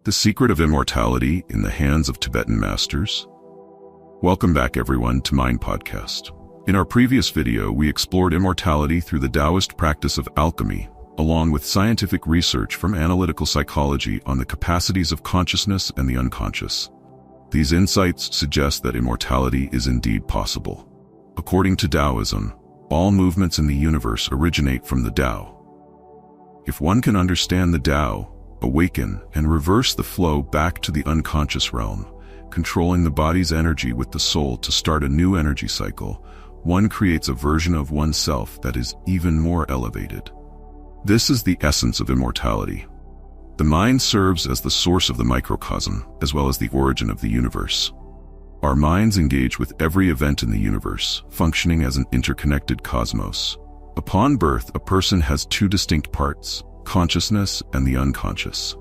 The Secret of Immortality in the Hands of Tibetan Masters? Welcome back everyone to Mind Podcast. In our previous video, we explored immortality through the Taoist practice of alchemy, along with scientific research from analytical psychology on the capacities of consciousness and the unconscious. These insights suggest that immortality is indeed possible. According to Taoism, all movements in the universe originate from the Tao. If one can understand the Tao, awaken and reverse the flow back to the unconscious realm, controlling the body's energy with the soul to start a new energy cycle, one creates a version of oneself that is even more elevated. This is the essence of immortality. The mind serves as the source of the microcosm, as well as the origin of the universe. Our minds engage with every event in the universe, functioning as an interconnected cosmos. Upon birth, a person has two distinct parts: consciousness and the unconscious.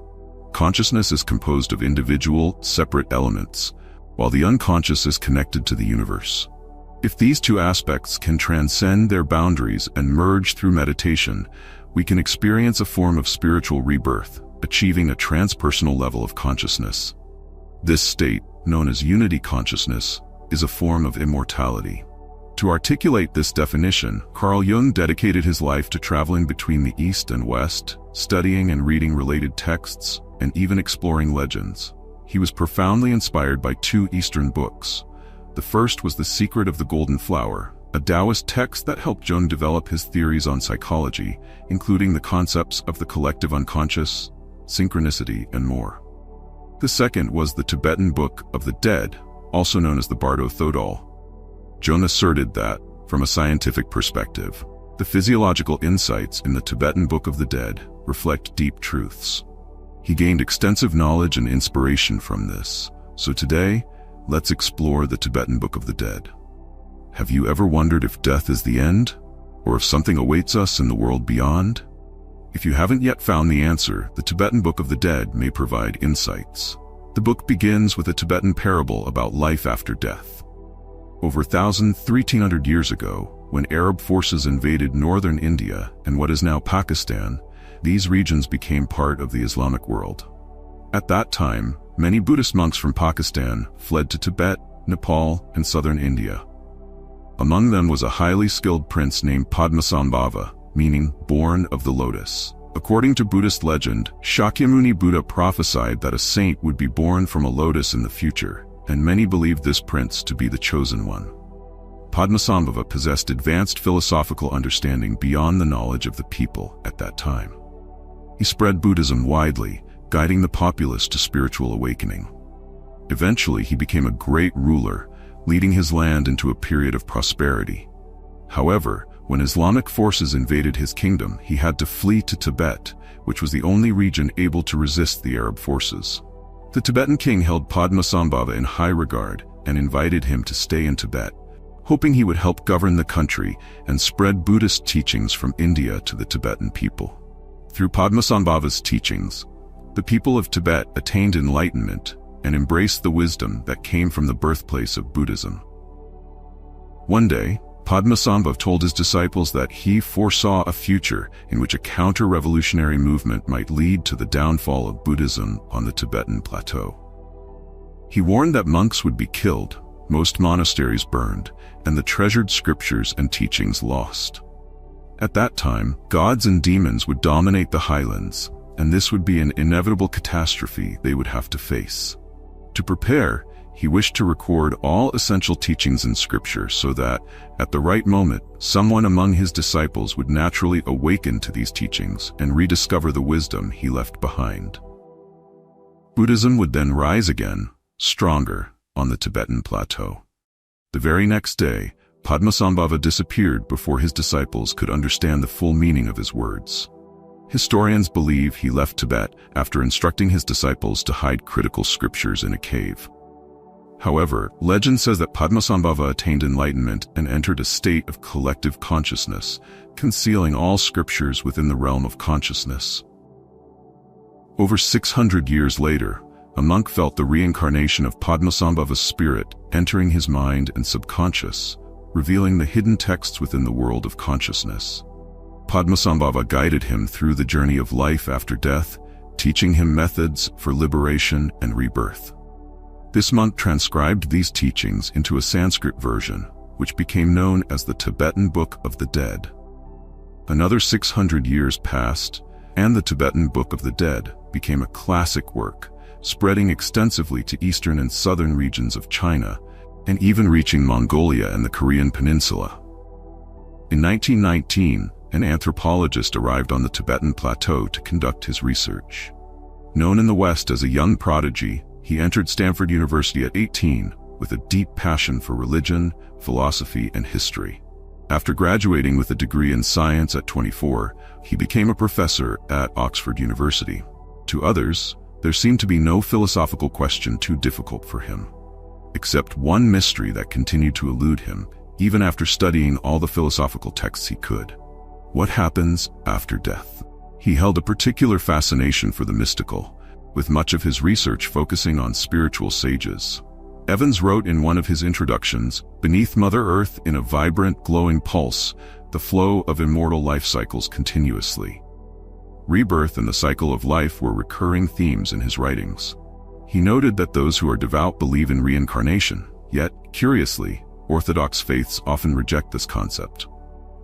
Consciousness is composed of individual, separate elements, while the unconscious is connected to the universe. If these two aspects can transcend their boundaries and merge through meditation, we can experience a form of spiritual rebirth, achieving a transpersonal level of consciousness. This state, known as unity consciousness, is a form of immortality. To articulate this definition, Carl Jung dedicated his life to traveling between the East and West, studying and reading related texts, and even exploring legends. He was profoundly inspired by two Eastern books. The first was The Secret of the Golden Flower, a Taoist text that helped Jung develop his theories on psychology, including the concepts of the collective unconscious, synchronicity, and more. The second was the Tibetan Book of the Dead, also known as the Bardo Thodol. Jung asserted that, from a scientific perspective, the physiological insights in the Tibetan Book of the Dead reflect deep truths. He gained extensive knowledge and inspiration from this. So today, let's explore the Tibetan Book of the Dead. Have you ever wondered if death is the end, or if something awaits us in the world beyond? If you haven't yet found the answer, the Tibetan Book of the Dead may provide insights. The book begins with a Tibetan parable about life after death. Over 1,300 years ago, when Arab forces invaded northern India and what is now Pakistan, these regions became part of the Islamic world. At that time, many Buddhist monks from Pakistan fled to Tibet, Nepal, and southern India. Among them was a highly skilled prince named Padmasambhava, meaning born of the lotus. According to Buddhist legend, Shakyamuni Buddha prophesied that a saint would be born from a lotus in the future, and many believed this prince to be the chosen one. Padmasambhava possessed advanced philosophical understanding beyond the knowledge of the people at that time. He spread Buddhism widely, guiding the populace to spiritual awakening. Eventually, he became a great ruler, leading his land into a period of prosperity. However, when Islamic forces invaded his kingdom, he had to flee to Tibet, which was the only region able to resist the Arab forces. The Tibetan king held Padmasambhava in high regard and invited him to stay in Tibet, hoping he would help govern the country and spread Buddhist teachings from India to the Tibetan people. Through Padmasambhava's teachings, the people of Tibet attained enlightenment and embraced the wisdom that came from the birthplace of Buddhism. One day, Padmasambhava told his disciples that he foresaw a future in which a counter-revolutionary movement might lead to the downfall of Buddhism on the Tibetan plateau. He warned that monks would be killed, most monasteries burned, and the treasured scriptures and teachings lost. At that time, gods and demons would dominate the highlands, and this would be an inevitable catastrophe they would have to face. To prepare, he wished to record all essential teachings in scripture so that, at the right moment, someone among his disciples would naturally awaken to these teachings and rediscover the wisdom he left behind. Buddhism would then rise again, stronger, on the Tibetan plateau. The very next day, Padmasambhava disappeared before his disciples could understand the full meaning of his words. Historians believe he left Tibet after instructing his disciples to hide critical scriptures in a cave. However, legend says that Padmasambhava attained enlightenment and entered a state of collective consciousness, concealing all scriptures within the realm of consciousness. Over 600 years later, a monk felt the reincarnation of Padmasambhava's spirit entering his mind and subconscious, revealing the hidden texts within the world of consciousness. Padmasambhava guided him through the journey of life after death, teaching him methods for liberation and rebirth. This monk transcribed these teachings into a Sanskrit version, which became known as the Tibetan Book of the Dead. Another 600 years passed, and the Tibetan Book of the Dead became a classic work, spreading extensively to eastern and southern regions of China, and even reaching Mongolia and the Korean peninsula. In 1919, an anthropologist arrived on the Tibetan plateau to conduct his research. Known in the West as a young prodigy, he entered Stanford University at 18 with a deep passion for religion, philosophy, and history. After graduating with a degree in science at 24, he became a professor at Oxford University. To others, there seemed to be no philosophical question too difficult for him, except one mystery that continued to elude him, even after studying all the philosophical texts he could. What happens after death? He held a particular fascination for the mystical, with much of his research focusing on spiritual sages. Evans wrote in one of his introductions, "Beneath Mother Earth, in a vibrant, glowing pulse, the flow of immortal life cycles continuously." Rebirth and the cycle of life were recurring themes in his writings. He noted that those who are devout believe in reincarnation, yet, curiously, Orthodox faiths often reject this concept.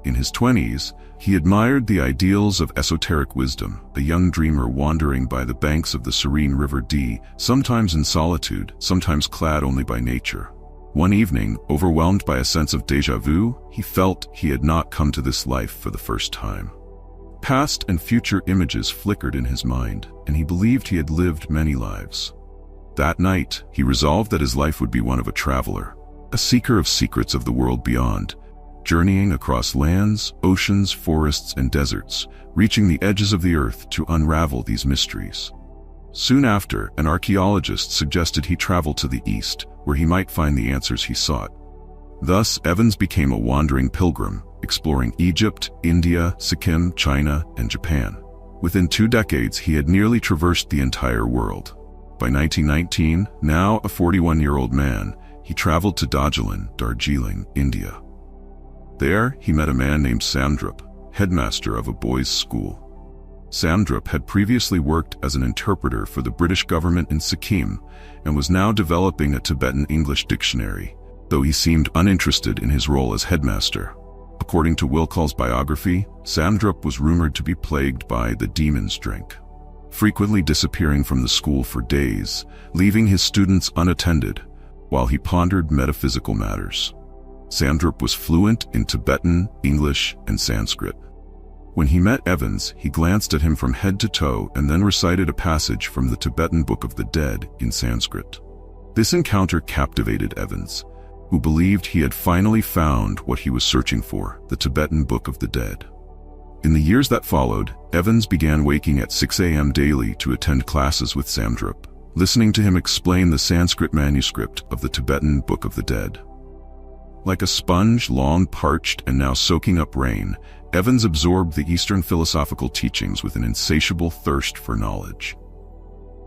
In his 20s, he admired the ideals of esoteric wisdom, a young dreamer wandering by the banks of the serene River Dee, sometimes in solitude, sometimes clad only by nature. One evening, overwhelmed by a sense of déjà vu, he felt he had not come to this life for the first time. Past and future images flickered in his mind, and he believed he had lived many lives. That night, he resolved that his life would be one of a traveler, a seeker of secrets of the world beyond, journeying across lands, oceans, forests, and deserts, reaching the edges of the earth to unravel these mysteries. Soon after, an archaeologist suggested he travel to the east, where he might find the answers he sought. Thus, Evans became a wandering pilgrim, exploring Egypt, India, Sikkim, China, and Japan. Within 2 decades, he had nearly traversed the entire world. By 1919, now a 41-year-old man, he traveled to Darjeeling, India. There, he met a man named Samdrup, headmaster of a boys' school. Samdrup had previously worked as an interpreter for the British government in Sikkim and was now developing a Tibetan English dictionary, though he seemed uninterested in his role as headmaster. According to Wilcall's biography, Samdrup was rumored to be plagued by the demon's drink, frequently disappearing from the school for days, leaving his students unattended while he pondered metaphysical matters. Samdrup was fluent in Tibetan, English, and Sanskrit. When he met Evans, he glanced at him from head to toe and then recited a passage from the Tibetan Book of the Dead in Sanskrit. This encounter captivated Evans, who believed he had finally found what he was searching for, the Tibetan Book of the Dead. In the years that followed, Evans began waking at 6 a.m. daily to attend classes with Samdrup, listening to him explain the Sanskrit manuscript of the Tibetan Book of the Dead. Like a sponge long parched and now soaking up rain, Evans absorbed the Eastern philosophical teachings with an insatiable thirst for knowledge.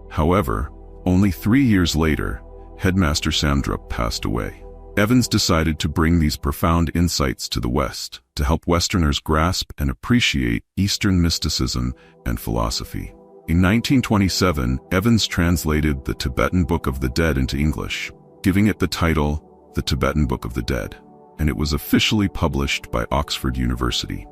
However, only 3 years later, Headmaster Samdrup passed away. Evans decided to bring these profound insights to the West, to help Westerners grasp and appreciate Eastern mysticism and philosophy. In 1927, Evans translated the Tibetan Book of the Dead into English, giving it the title, The Tibetan Book of the Dead, and it was officially published by Oxford University.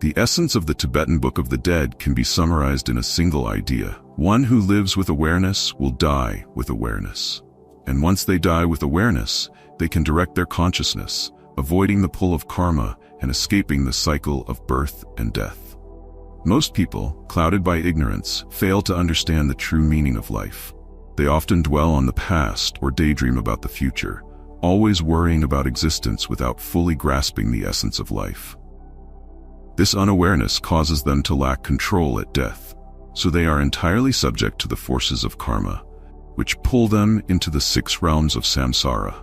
The essence of the Tibetan Book of the Dead can be summarized in a single idea. One who lives with awareness will die with awareness. And once they die with awareness, they can direct their consciousness, avoiding the pull of karma and escaping the cycle of birth and death. Most people, clouded by ignorance, fail to understand the true meaning of life. They often dwell on the past or daydream about the future, always worrying about existence without fully grasping the essence of life. This unawareness causes them to lack control at death, so they are entirely subject to the forces of karma, which pull them into the 6 realms of samsara.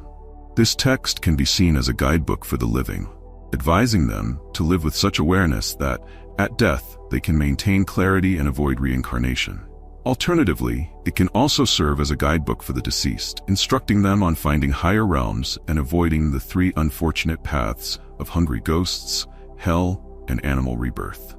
This text can be seen as a guidebook for the living, advising them to live with such awareness that, at death, they can maintain clarity and avoid reincarnation. Alternatively, it can also serve as a guidebook for the deceased, instructing them on finding higher realms and avoiding the 3 unfortunate paths of hungry ghosts, hell, and animal rebirth.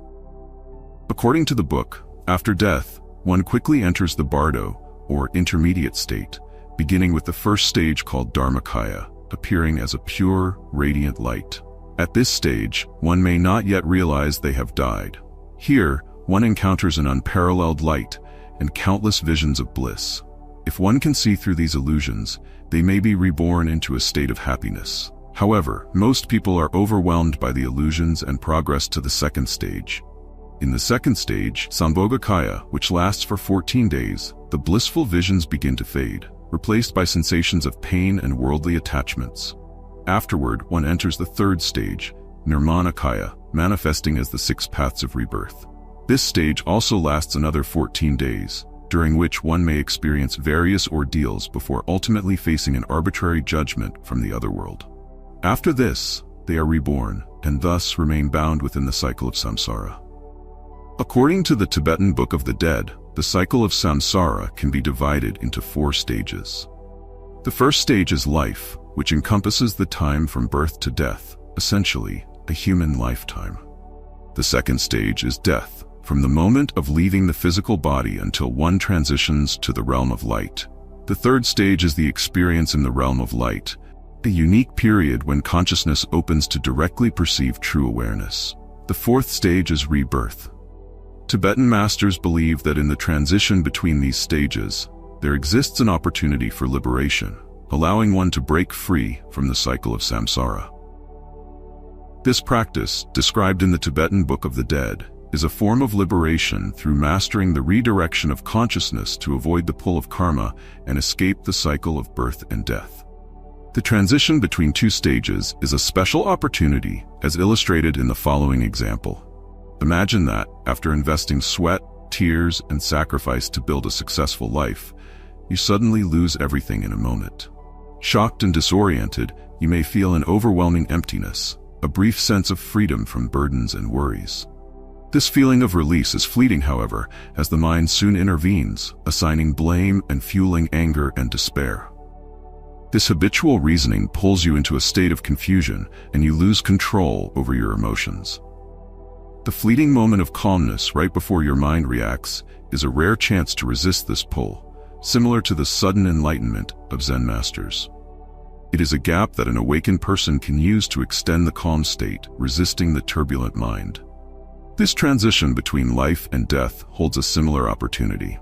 According to the book, after death, one quickly enters the bardo, or intermediate state, beginning with the first stage called Dharmakaya, appearing as a pure, radiant light. At this stage, one may not yet realize they have died. Here, one encounters an unparalleled light and countless visions of bliss. If one can see through these illusions, they may be reborn into a state of happiness. However, most people are overwhelmed by the illusions and progress to the second stage. In the second stage, Sambhogakaya, which lasts for 14 days, the blissful visions begin to fade, replaced by sensations of pain and worldly attachments. Afterward, one enters the third stage, Nirmanakaya, manifesting as the 6 paths of rebirth. This stage also lasts another 14 days, during which one may experience various ordeals before ultimately facing an arbitrary judgment from the other world. After this, they are reborn, and thus remain bound within the cycle of samsara. According to the Tibetan Book of the Dead, the cycle of samsara can be divided into 4 stages. The first stage is life, which encompasses the time from birth to death, essentially a human lifetime. The second stage is death, from the moment of leaving the physical body until one transitions to the realm of light. The third stage is the experience in the realm of light, a unique period when consciousness opens to directly perceive true awareness. The fourth stage is rebirth. Tibetan masters believe that in the transition between these stages, there exists an opportunity for liberation, allowing one to break free from the cycle of samsara. This practice, described in the Tibetan Book of the Dead, is a form of liberation through mastering the redirection of consciousness to avoid the pull of karma and escape the cycle of birth and death. The transition between 2 stages is a special opportunity, as illustrated in the following example. Imagine that, after investing sweat, tears, and sacrifice to build a successful life, you suddenly lose everything in a moment. Shocked and disoriented, you may feel an overwhelming emptiness, a brief sense of freedom from burdens and worries. This feeling of release is fleeting, however, as the mind soon intervenes, assigning blame and fueling anger and despair. This habitual reasoning pulls you into a state of confusion, and you lose control over your emotions. The fleeting moment of calmness right before your mind reacts is a rare chance to resist this pull, similar to the sudden enlightenment of Zen masters. It is a gap that an awakened person can use to extend the calm state, resisting the turbulent mind. This transition between life and death holds a similar opportunity.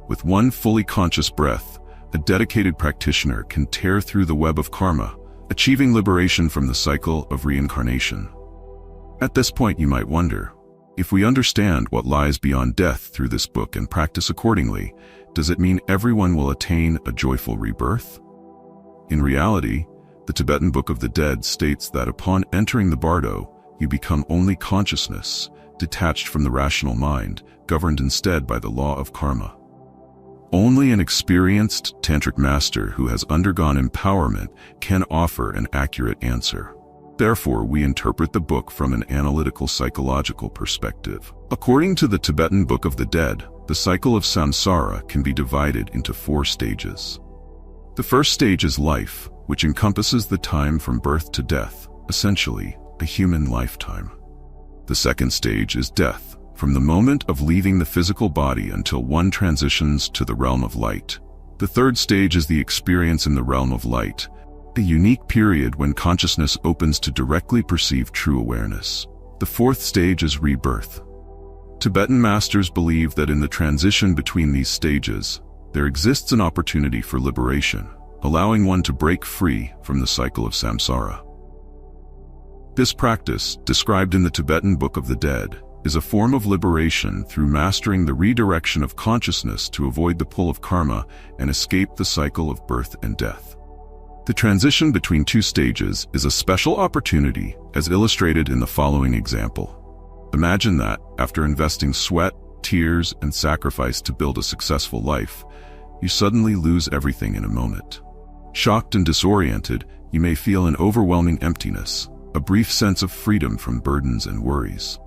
With one fully conscious breath, a dedicated practitioner can tear through the web of karma, achieving liberation from the cycle of reincarnation. At this point, you might wonder, if we understand what lies beyond death through this book and practice accordingly, does it mean everyone will attain a joyful rebirth? In reality, the Tibetan Book of the Dead states that upon entering the bardo, you become only consciousness, detached from the rational mind, governed instead by the law of karma. Only an experienced tantric master who has undergone empowerment can offer an accurate answer. Therefore, we interpret the book from an analytical psychological perspective. According to the Tibetan Book of the Dead, the cycle of samsara can be divided into 4 stages. The first stage is life, which encompasses the time from birth to death, essentially a human lifetime. The second stage is death, from the moment of leaving the physical body until one transitions to the realm of light. The third stage is the experience in the realm of light, a unique period when consciousness opens to directly perceive true awareness. The fourth stage is rebirth. Tibetan masters believe that in the transition between these stages, there exists an opportunity for liberation, allowing one to break free from the cycle of samsara. This practice, described in the Tibetan Book of the Dead, is a form of liberation through mastering the redirection of consciousness to avoid the pull of karma and escape the cycle of birth and death. The transition between 2 stages is a special opportunity, as illustrated in the following example. Imagine that, after investing sweat, tears, and sacrifice to build a successful life, you suddenly lose everything in a moment. Shocked and disoriented, you may feel an overwhelming emptiness, a brief sense of freedom from burdens and worries.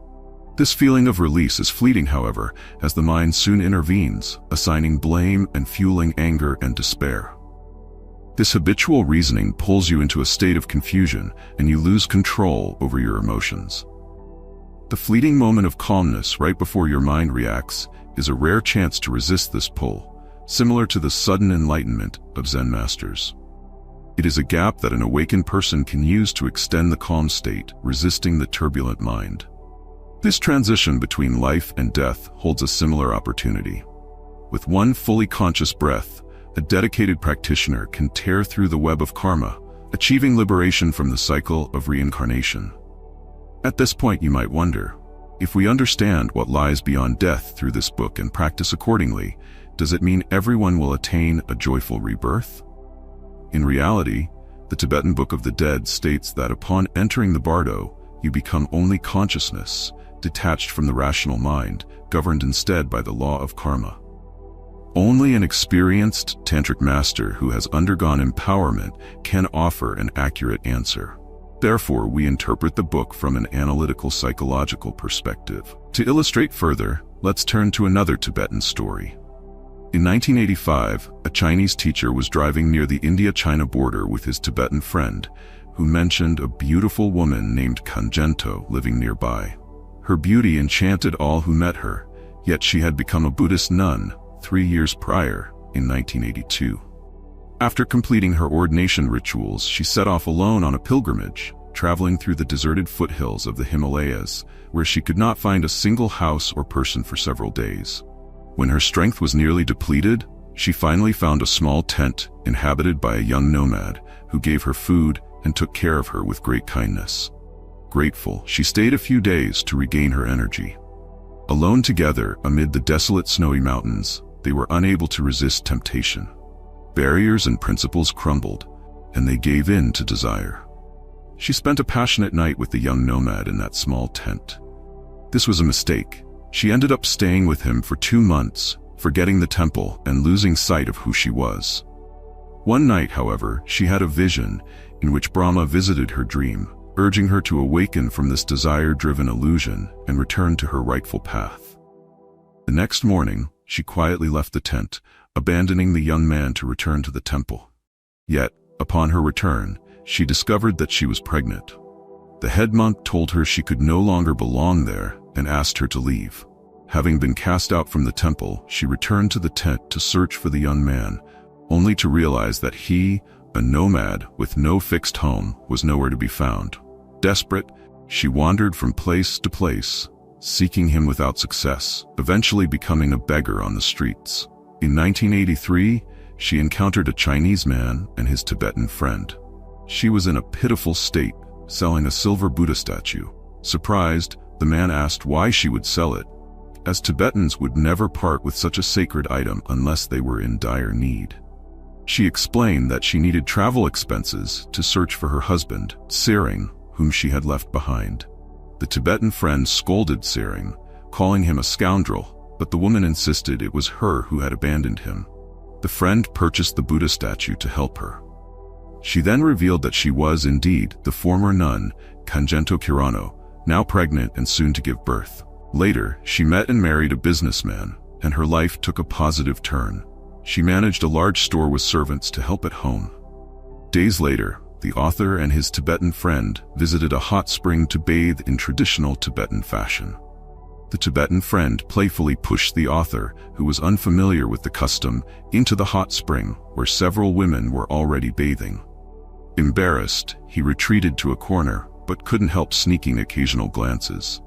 This feeling of release is fleeting, however, as the mind soon intervenes, assigning blame and fueling anger and despair. This habitual reasoning pulls you into a state of confusion, and you lose control over your emotions. The fleeting moment of calmness right before your mind reacts is a rare chance to resist this pull, similar to the sudden enlightenment of Zen masters. It is a gap that an awakened person can use to extend the calm state, resisting the turbulent mind. This transition between life and death holds a similar opportunity. With one fully conscious breath, a dedicated practitioner can tear through the web of karma, achieving liberation from the cycle of reincarnation. At this point, you might wonder, if we understand what lies beyond death through this book and practice accordingly, does it mean everyone will attain a joyful rebirth? In reality, the Tibetan Book of the Dead states that upon entering the bardo, you become only consciousness, detached from the rational mind, governed instead by the law of karma. Only an experienced tantric master who has undergone empowerment can offer an accurate answer. Therefore, we interpret the book from an analytical psychological perspective. To illustrate further, let's turn to another Tibetan story. In 1985, a Chinese teacher was driving near the India-China border with his Tibetan friend, who mentioned a beautiful woman named Kanjento living nearby. Her beauty enchanted all who met her, yet she had become a Buddhist nun 3 years prior, in 1982. After completing her ordination rituals, she set off alone on a pilgrimage, traveling through the deserted foothills of the Himalayas, where she could not find a single house or person for several days. When her strength was nearly depleted, she finally found a small tent inhabited by a young nomad who gave her food and took care of her with great kindness. Grateful, she stayed a few days to regain her energy. Alone together amid the desolate snowy mountains, they were unable to resist temptation. Barriers and principles crumbled, and they gave in to desire. She spent a passionate night with the young nomad in that small tent. This was a mistake. She ended up staying with him for 2 months, forgetting the temple and losing sight of who she was. One night, however, she had a vision in which Brahma visited her dream, urging her to awaken from this desire-driven illusion and return to her rightful path. The next morning, she quietly left the tent, abandoning the young man to return to the temple. Yet, upon her return, she discovered that she was pregnant. The head monk told her she could no longer belong there and asked her to leave. Having been cast out from the temple, she returned to the tent to search for the young man, only to realize that he, a nomad with no fixed home, was nowhere to be found. Desperate, she wandered from place to place, seeking him without success, eventually becoming a beggar on the streets. In 1983, she encountered a Chinese man and his Tibetan friend. She was in a pitiful state, selling a silver Buddha statue. Surprised, the man asked why she would sell it, as Tibetans would never part with such a sacred item unless they were in dire need. She explained that she needed travel expenses to search for her husband, Tsering, whom she had left behind. The Tibetan friend scolded Tsering, calling him a scoundrel, but the woman insisted it was her who had abandoned him. The friend purchased the Buddha statue to help her. She then revealed that she was indeed the former nun, Kanjento Kirano, now pregnant and soon to give birth. Later, she met and married a businessman, and her life took a positive turn. She managed a large store with servants to help at home. Days later, the author and his Tibetan friend visited a hot spring to bathe in traditional Tibetan fashion. The Tibetan friend playfully pushed the author, who was unfamiliar with the custom, into the hot spring, where several women were already bathing. Embarrassed, he retreated to a corner, but couldn't help sneaking occasional glances.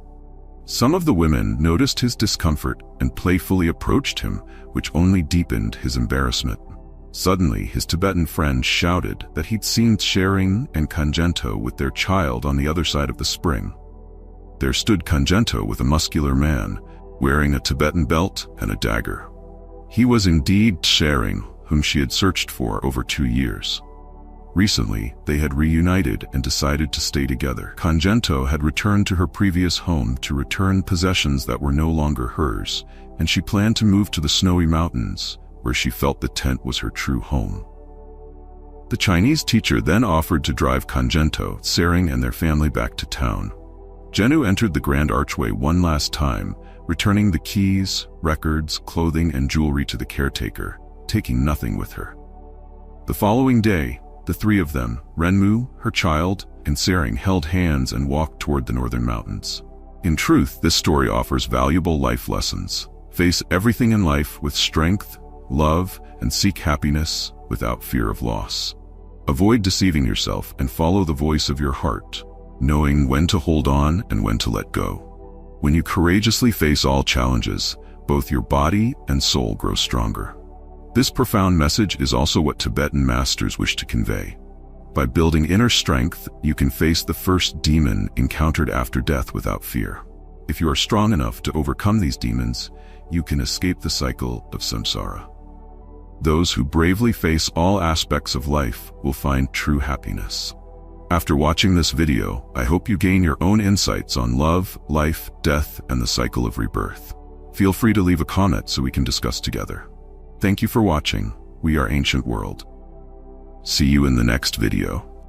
Some of the women noticed his discomfort and playfully approached him, which only deepened his embarrassment. Suddenly, his Tibetan friend shouted that he'd seen Tsering and Kanjento with their child on the other side of the spring. There stood Kanjento with a muscular man, wearing a Tibetan belt and a dagger. He was indeed Tsering, whom she had searched for over 2 years. Recently, they had reunited and decided to stay together. Kanjento had returned to her previous home to return possessions that were no longer hers, and she planned to move to the snowy mountains, where she felt the tent was her true home. The Chinese teacher then offered to drive Kanjento, Tsering, and their family back to town. Zhenu entered the grand archway one last time, returning the keys, records, clothing, and jewelry to the caretaker, taking nothing with her. The following day, the three of them, Renmu, her child, and Tsering, held hands and walked toward the northern mountains. In truth, this story offers valuable life lessons. Face everything in life with strength, love, and seek happiness without fear of loss. Avoid deceiving yourself and follow the voice of your heart, knowing when to hold on and when to let go. When you courageously face all challenges, both your body and soul grow stronger. This profound message is also what Tibetan masters wish to convey. By building inner strength, you can face the first demon encountered after death without fear. If you are strong enough to overcome these demons, you can escape the cycle of samsara. Those who bravely face all aspects of life will find true happiness. After watching this video, I hope you gain your own insights on love, life, death, and the cycle of rebirth. Feel free to leave a comment so we can discuss together. Thank you for watching. We are Ancient World. See you in the next video.